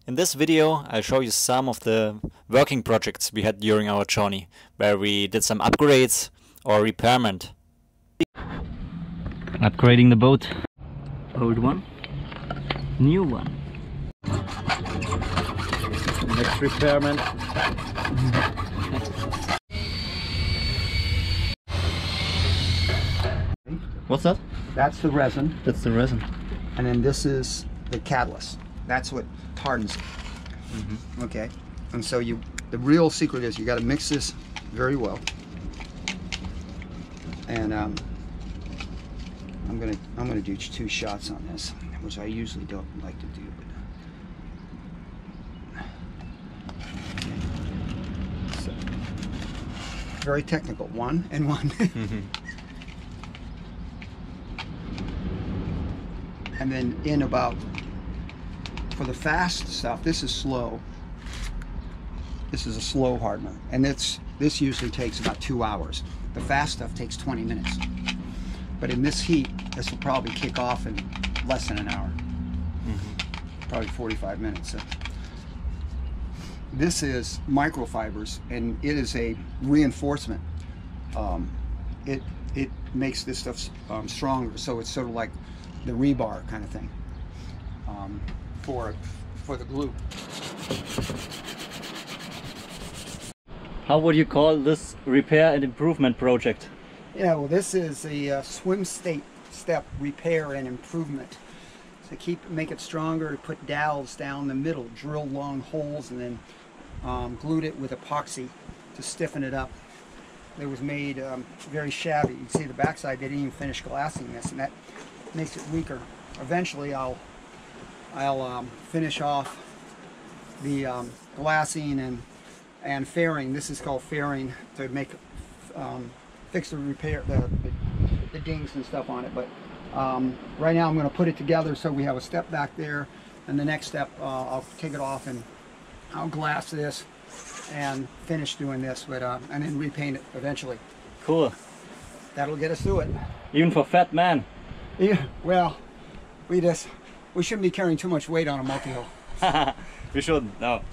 In this video, I'll show you some of the working projects we had during our journey, where we did some upgrades or repairment. Upgrading the boat. Old one, new one. Next repairment. What's that? That's the resin. That's the resin. And then this is the catalyst. That's what hardens it. Okay. And so the real secret is you got to mix this very well. And I'm gonna do 2 shots on this, which I usually don't like to do. But so, very technical. 1 and 1. And then in about, for the fast stuff, this is slow. This is a slow hardener, and this usually takes about 2 hours. The fast stuff takes 20 minutes. But in this heat, this will probably kick off in less than an hour. Probably 45 minutes. So this is microfibers, and it is a reinforcement. It makes this stuff stronger, so it's sort of like the rebar kind of thing for the glue. How would you call this repair and improvement project? Yeah, well, this is a swim step repair and improvement. So make it stronger, put dowels down the middle, drill long holes, and then glued it with epoxy to stiffen it up. It was made very shabby. You can see the backside, they didn't even finish glassing this, and that makes it weaker. Eventually I'll finish off the glassing and fairing. This is called fairing to make fix the repair the dings and stuff on it. But right now I'm going to put it together so we have a step back there, and the next step I'll take it off and I'll glass this and finish doing this, but and then repaint it eventually. Cool. That'll get us through it. Even for fat man. Yeah, well, we shouldn't be carrying too much weight on a multi-hull. We shouldn't, no.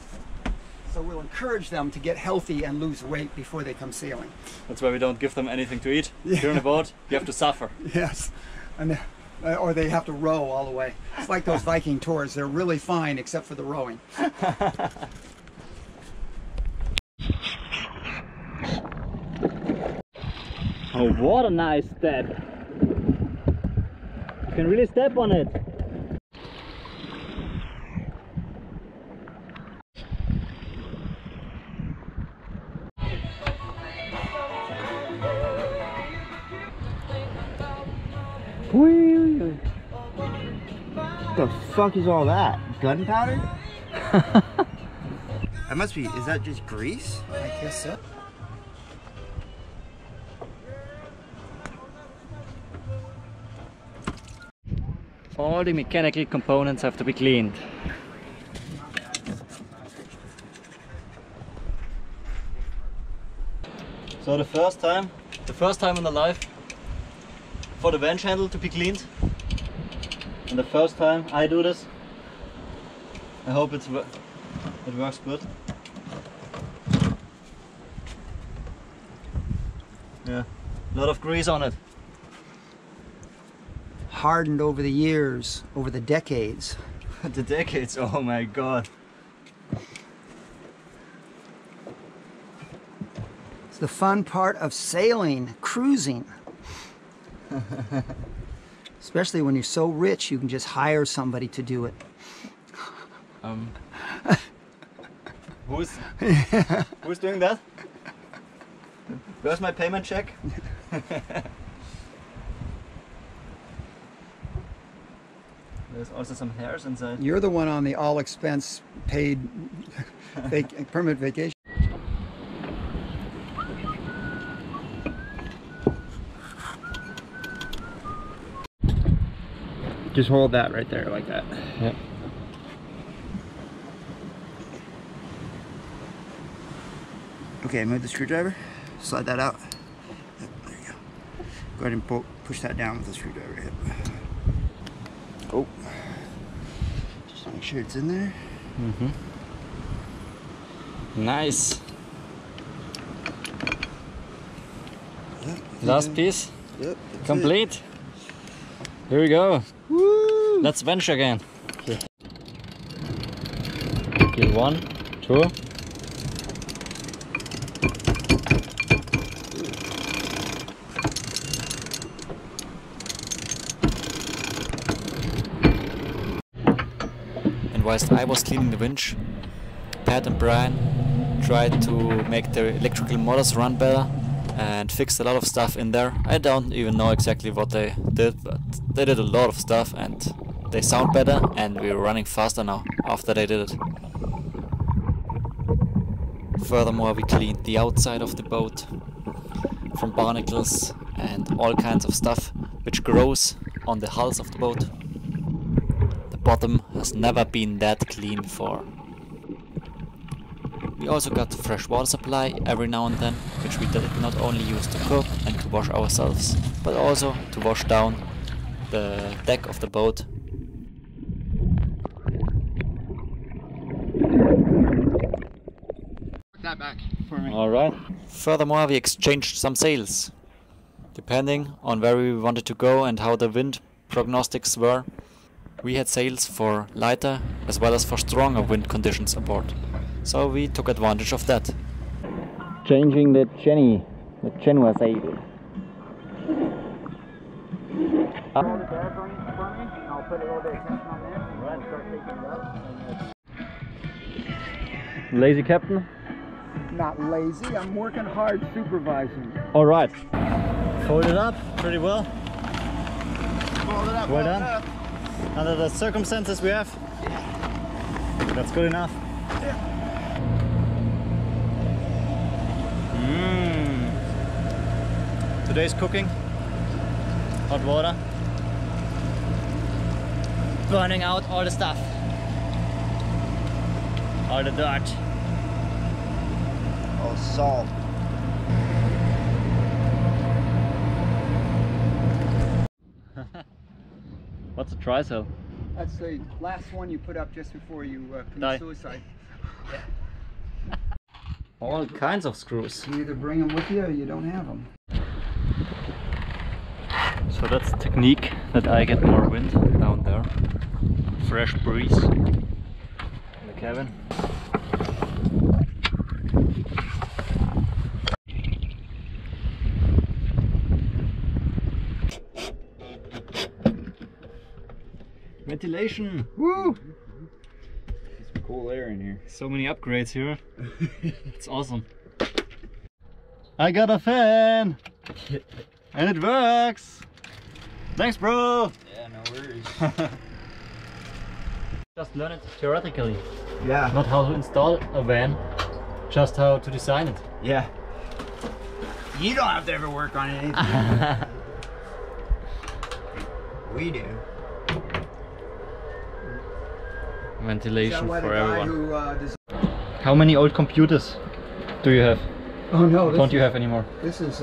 So we'll encourage them to get healthy and lose weight before they come sailing. That's why we don't give them anything to eat. Yeah. If you're on a boat, you have to suffer. Yes, and or they have to row all the way. It's like those Viking tours. They're really fine except for the rowing. Oh, what a nice step. You can really step on it. What the fuck is all that? Gunpowder? That must be, is that just grease? I guess so. All the mechanical components have to be cleaned. So the first time in the life for the winch handle to be cleaned, and the first time I do this. I hope it works good. Yeah, a lot of grease on it. Hardened over the years, over the decades. The decades, oh my god. It's the fun part of sailing, cruising. Especially when you're so rich, you can just hire somebody to do it. Who's doing that? Where's my payment check? There's also some hairs inside. You're the one on the all expense paid permanent vacation. Just hold that right there like that. Yep. Okay, move the screwdriver. Slide that out. Yep, there you go. Go ahead and push that down with the screwdriver. Yep. Oh. Just make sure it's in there. Nice. Yep, Last piece. Yep. Complete. Here we go. Woo! Let's bench again. Get 1, 2. And whilst I was cleaning the winch, Pat and Brian tried to make the electrical motors run better and fixed a lot of stuff in there. I don't even know exactly what they did, but they did a lot of stuff and they sound better and we're running faster now after they did it. Furthermore, we cleaned the outside of the boat from barnacles and all kinds of stuff which grows on the hulls of the boat. The bottom has never been that clean before. We also got the fresh water supply every now and then, which we did not only use to cook and to wash ourselves, but also to wash down the deck of the boat. Put that back for me. Alright. Furthermore, we exchanged some sails. Depending on where we wanted to go and how the wind prognostics were, we had sails for lighter as well as for stronger wind conditions aboard. So we took advantage of that. Changing the Genoa sail. Hold it there for me. I'll put a little bit of tension on there and start taking it out. Lazy captain? Not lazy, I'm working hard supervising. Alright. Fold it up pretty well. Fold it up. Well done. Under the circumstances we have. That's good enough. Today's cooking. Hot water. Burning out all the stuff. All the dirt. All salt. What's a trysail? That's the last one you put up just before you Die. commit suicide. All kinds of screws. You either bring them with you or you don't have them. So that's the technique that I get more wind down there. Fresh breeze in the cabin. Ventilation! Woo! Some cool air in here. So many upgrades here. It's awesome. I got a fan! And it works! Thanks, bro! Yeah, no worries. Just learn it theoretically. Yeah. Not how to install a van, just how to design it. Yeah. You don't have to ever work on anything. We do. Ventilation for everyone. Who, How many old computers do you have? oh no! Don't you have anymore? This is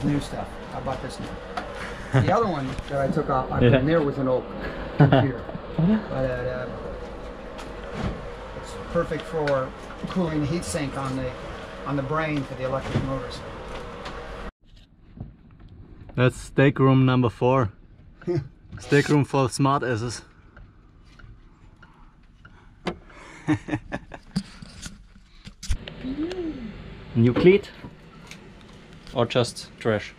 new stuff. I bought this new. The other one that I took off, I put Yeah. in there was an old computer. But it's perfect for cooling the heat sink on the brain for the electric motors. That's stateroom number 4. Stateroom for smart asses. New cleat or just trash?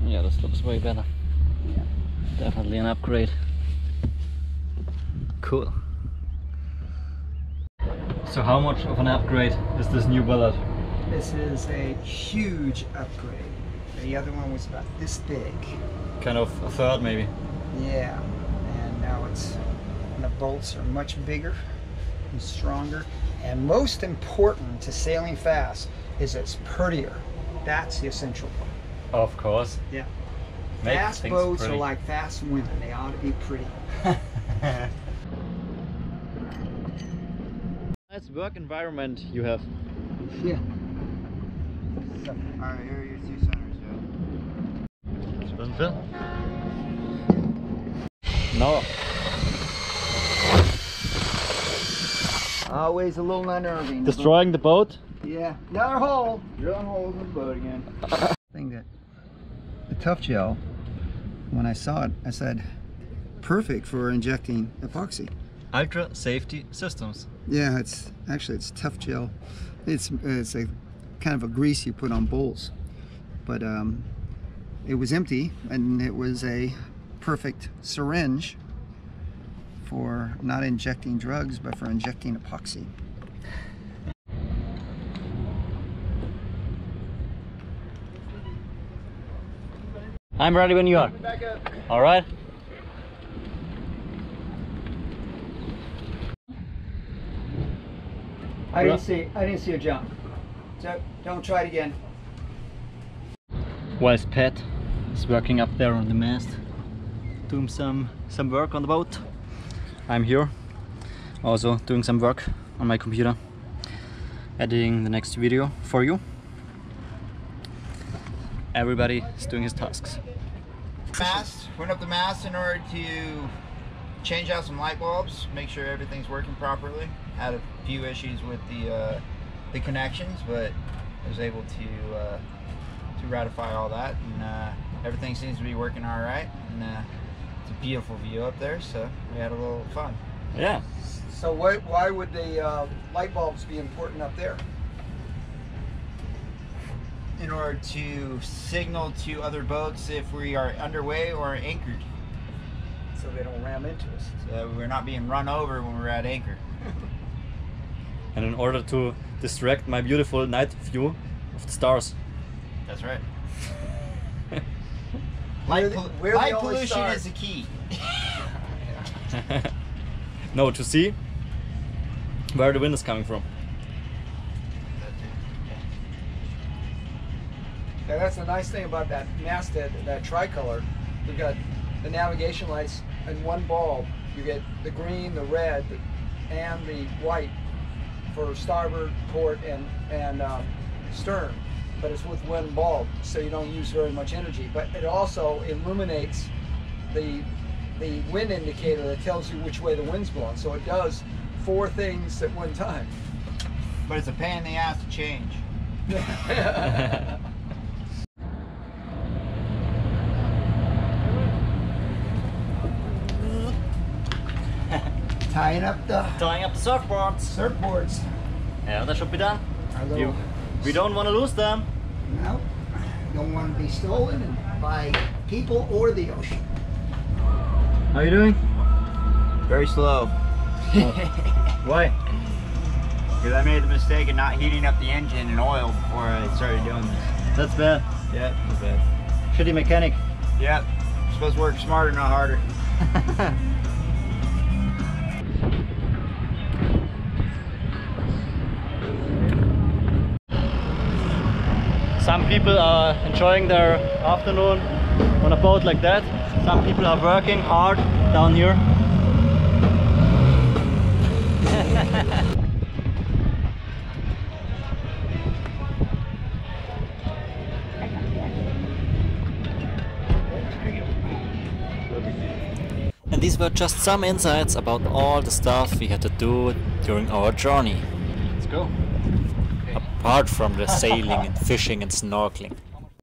Yeah, this looks way better. Yeah. Definitely an upgrade. Cool. So how much of an upgrade is this new bullard? This is a huge upgrade. The other one was about this big. Kind of a third maybe. Yeah, and now and the bolts are much bigger and stronger. And most important to sailing fast is it's prettier. That's the essential part. Of course. Yeah. Make Fast things boats pretty. are like fast women. They ought to be pretty. Nice work environment you have. Yeah. Alright, here are your 2 centers, Joe. Doesn't fit? No. Always a little unnerving. Destroying the boat? Yeah, another hole. Drilling holes in the boat again. Thing that the tough gel, when I saw it, I said, perfect for injecting epoxy. Ultra safety systems. Yeah, it's tough gel. It's a kind of a grease you put on bowls, but it was empty and it was a perfect syringe for not injecting drugs, but for injecting epoxy. I'm ready when you are. Back up. All right. I didn't see a jump. So don't try it again. Whilst Pat is working up there on the mast, doing some work on the boat, I'm here also doing some work on my computer, editing the next video for you. Everybody is doing his tasks. Mast, went up the mast in order to change out some light bulbs, make sure everything's working properly. Had a few issues with the connections, but I was able to ratify all that, and everything seems to be working all right. And it's a beautiful view up there, so we had a little fun. Yeah. So why would the light bulbs be important up there? In order to signal to other boats if we are underway or anchored, So they don't ram into us. so we're not being run over when we're at anchor. And in order to distract my beautiful night view of the stars. That's right. We're the Light only pollution star. is the key. No, to see where the wind is coming from. Yeah, that's the nice thing about that masthead, that tricolor. We've got the navigation lights in one bulb. You get the green, the red, and the white for starboard, port, and stern. But it's with one bulb, so you don't use very much energy. But it also illuminates the wind indicator that tells you which way the wind's blowing. So it does 4 things at one time. But it's a pain in the ass to change. Tying up the surfboards. surfboards. Yeah, that should be done. Our little, We don't want to lose them. no, don't want to be stolen by people or the ocean. How are you doing? Very slow. Why? Because I made the mistake of not heating up the engine and oil before I started doing this. That's bad. Yeah, that's bad. Shitty mechanic. Yep. You're supposed to work smarter, not harder. Some people are enjoying their afternoon on a boat like that. Some people are working hard down here. And these were just some insights about all the stuff we had to do during our journey. Let's go. Apart from the sailing and fishing and snorkeling.